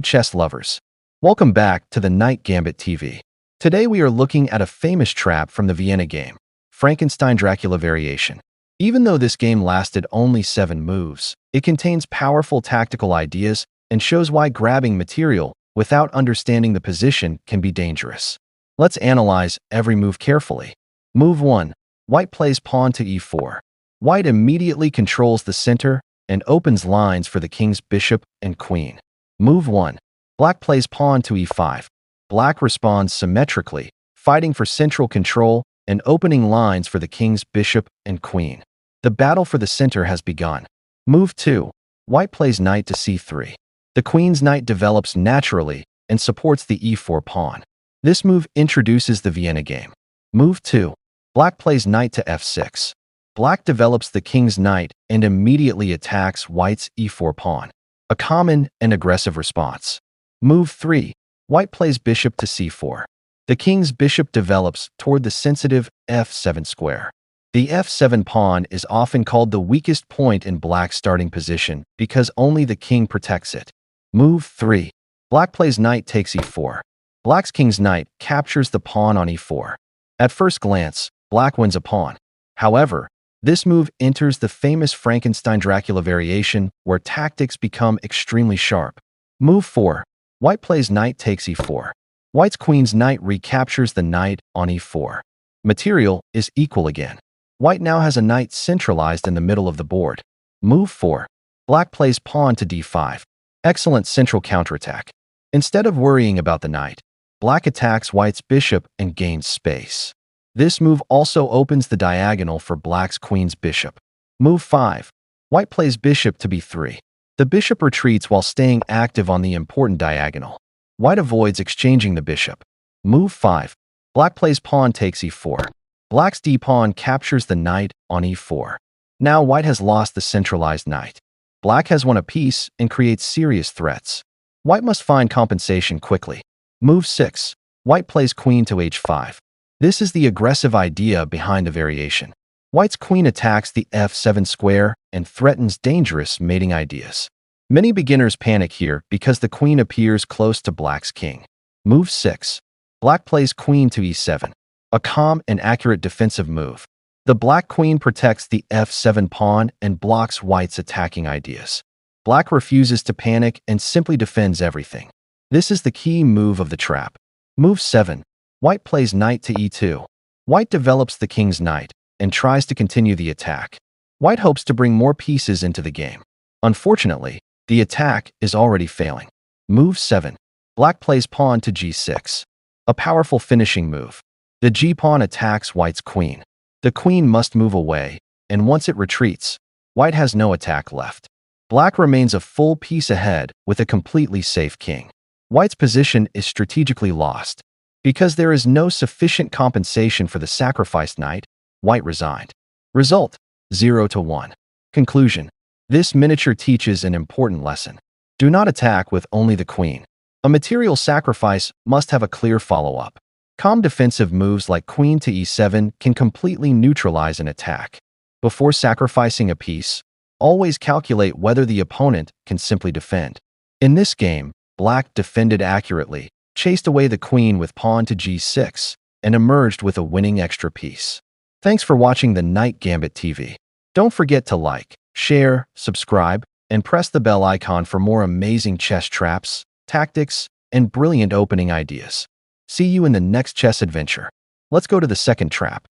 Chess lovers. Welcome back to the Night Gambit TV. Today we are looking at a famous trap from the Vienna game, Frankenstein-Dracula Variation. Even though this game lasted only 7 moves, it contains powerful tactical ideas and shows why grabbing material without understanding the position can be dangerous. Let's analyze every move carefully. Move 1. White plays pawn to e4. White immediately controls the center and opens lines for the king's bishop and queen. Move 1. Black plays pawn to e5. Black responds symmetrically, fighting for central control and opening lines for the king's bishop and queen. The battle for the center has begun. Move 2. White plays knight to c3. The queen's knight develops naturally and supports the e4 pawn. This move introduces the Vienna game. Move 2. Black plays knight to f6. Black develops the king's knight and immediately attacks white's e4 pawn. A common and aggressive response. Move 3. White plays bishop to c4. The king's bishop develops toward the sensitive f7 square. The f7 pawn is often called the weakest point in black's starting position because only the king protects it. Move 3. Black plays knight takes e4. Black's king's knight captures the pawn on e4. At first glance, black wins a pawn. However, this move enters the famous Frankenstein-Dracula variation where tactics become extremely sharp. Move 4. White plays knight takes e4. White's queen's knight recaptures the knight on e4. Material is equal again. White now has a knight centralized in the middle of the board. Move 4. Black plays pawn to d5. Excellent central counterattack. Instead of worrying about the knight, black attacks white's bishop and gains space. This move also opens the diagonal for black's queen's bishop. Move 5. White plays bishop to b3. The bishop retreats while staying active on the important diagonal. White avoids exchanging the bishop. Move 5. Black plays pawn takes e4. Black's d-pawn captures the knight on e4. Now white has lost the centralized knight. Black has won a piece and creates serious threats. White must find compensation quickly. Move 6. White plays queen to h5. This is the aggressive idea behind the variation. White's queen attacks the f7 square and threatens dangerous mating ideas. Many beginners panic here because the queen appears close to black's king. Move 6. Black plays queen to e7. A calm and accurate defensive move. The black queen protects the f7 pawn and blocks white's attacking ideas. Black refuses to panic and simply defends everything. This is the key move of the trap. Move 7. White plays knight to e2. White develops the king's knight and tries to continue the attack. White hopes to bring more pieces into the game. Unfortunately, the attack is already failing. Move 7. Black plays pawn to g6. A powerful finishing move. The g-pawn attacks white's queen. The queen must move away, and once it retreats, white has no attack left. Black remains a full piece ahead with a completely safe king. White's position is strategically lost. Because there is no sufficient compensation for the sacrificed knight, white resigned. Result: 0-1. Conclusion: this miniature teaches an important lesson. Do not attack with only the queen. A material sacrifice must have a clear follow-up. Calm defensive moves like queen to e7 can completely neutralize an attack. Before sacrificing a piece, always calculate whether the opponent can simply defend. In this game, black defended accurately, chased away the queen with pawn to g6, and emerged with a winning extra piece. Thanks for watching the Night Gambit TV. Don't forget to like, share, subscribe, and press the bell icon for more amazing chess traps, tactics, and brilliant opening ideas. See you in the next chess adventure. Let's go to the second trap.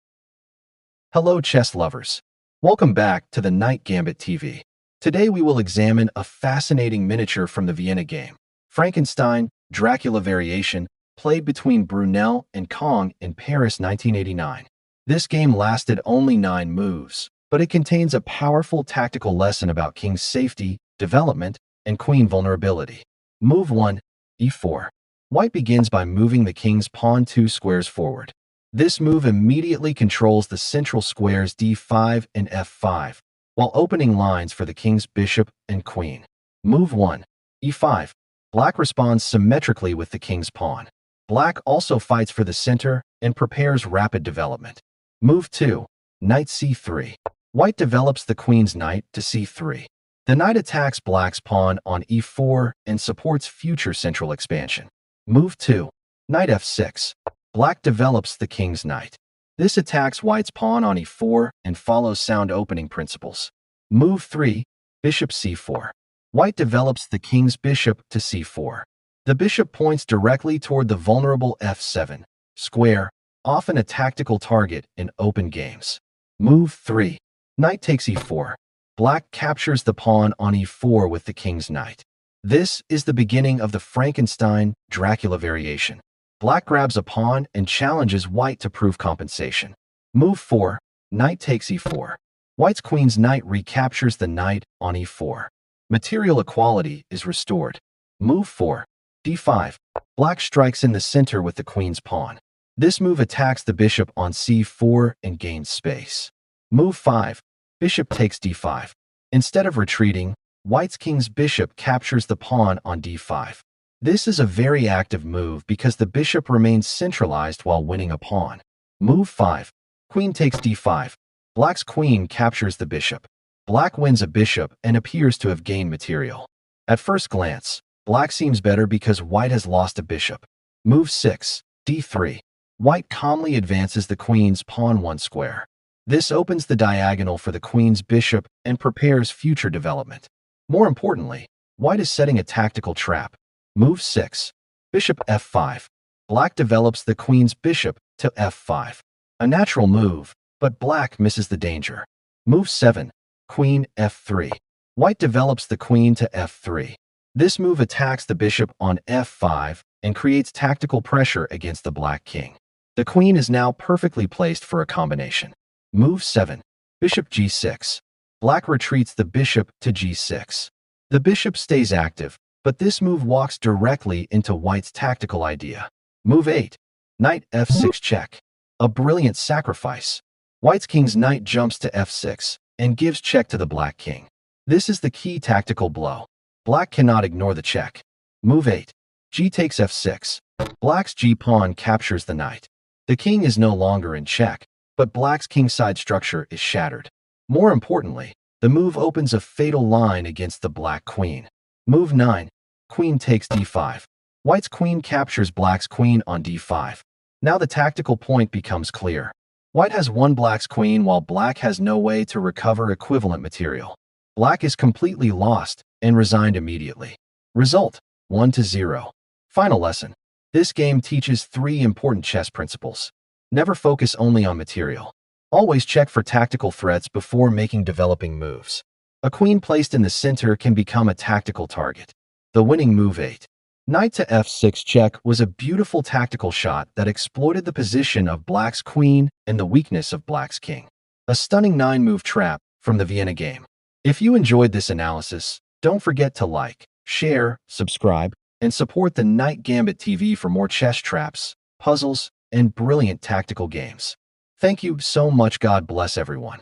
Hello chess lovers. Welcome back to the Night Gambit TV. Today we will examine a fascinating miniature from the Vienna game, Frankenstein-Dracula Variation, played between Brunel and Kong in Paris 1989. This game lasted only 9 moves, but it contains a powerful tactical lesson about king's safety, development, and queen vulnerability. Move 1. e4. White begins by moving the king's pawn 2 squares forward. This move immediately controls the central squares d5 and f5, while opening lines for the king's bishop and queen. Move 1. e5. Black responds symmetrically with the king's pawn. Black also fights for the center and prepares rapid development. Move 2. Knight c3. White develops the queen's knight to c3. The knight attacks black's pawn on e4 and supports future central expansion. Move 2. Knight f6. Black develops the king's knight. This attacks white's pawn on e4 and follows sound opening principles. Move 3. Bishop c4. White develops the king's bishop to c4. The bishop points directly toward the vulnerable f7 square, often a tactical target in open games. Move 3. Knight takes e4. Black captures the pawn on e4 with the king's knight. This is the beginning of the Frankenstein-Dracula variation. Black grabs a pawn and challenges white to prove compensation. Move 4. Knight takes e4. White's queen's knight recaptures the knight on e4. Material equality is restored. Move 4. d5. Black strikes in the center with the queen's pawn. This move attacks the bishop on c4 and gains space. Move 5. Bishop takes d5. Instead of retreating, white's king's bishop captures the pawn on d5. This is a very active move because the bishop remains centralized while winning a pawn. Move 5. Queen takes d5. Black's queen captures the bishop. Black wins a bishop and appears to have gained material. At first glance, black seems better because white has lost a bishop. Move 6. d3. White calmly advances the queen's pawn 1 square. This opens the diagonal for the queen's bishop and prepares future development. More importantly, white is setting a tactical trap. Move 6. Bishop f5. Black develops the queen's bishop to f5. A natural move, but black misses the danger. Move 7. Queen f3. White develops the queen to f3. This move attacks the bishop on f5 and creates tactical pressure against the black king. The queen is now perfectly placed for a combination. Move 7. Bishop g6. Black retreats the bishop to g6. The bishop stays active, but this move walks directly into white's tactical idea. Move 8. Knight f6 check. A brilliant sacrifice. White's king's knight jumps to f6 and gives check to the black king. This is the key tactical blow. Black cannot ignore the check. Move 8. G takes f6. Black's g-pawn captures the knight. The king is no longer in check, but black's kingside structure is shattered. More importantly, the move opens a fatal line against the black queen. Move 9. Queen takes d5. White's queen captures black's queen on d5. Now the tactical point becomes clear. White has won black's queen while black has no way to recover equivalent material. Black is completely lost and resigned immediately. Result: 1-0. Final lesson. This game teaches 3 important chess principles. Never focus only on material. Always check for tactical threats before making developing moves. A queen placed in the center can become a tactical target. The winning move 8. Knight to f6 check was a beautiful tactical shot that exploited the position of black's queen and the weakness of black's king. A stunning 9-move trap from the Vienna game. If you enjoyed this analysis, don't forget to like, share, subscribe, and support the Night Gambit TV for more chess traps, puzzles, and brilliant tactical games. Thank you so much. God bless everyone.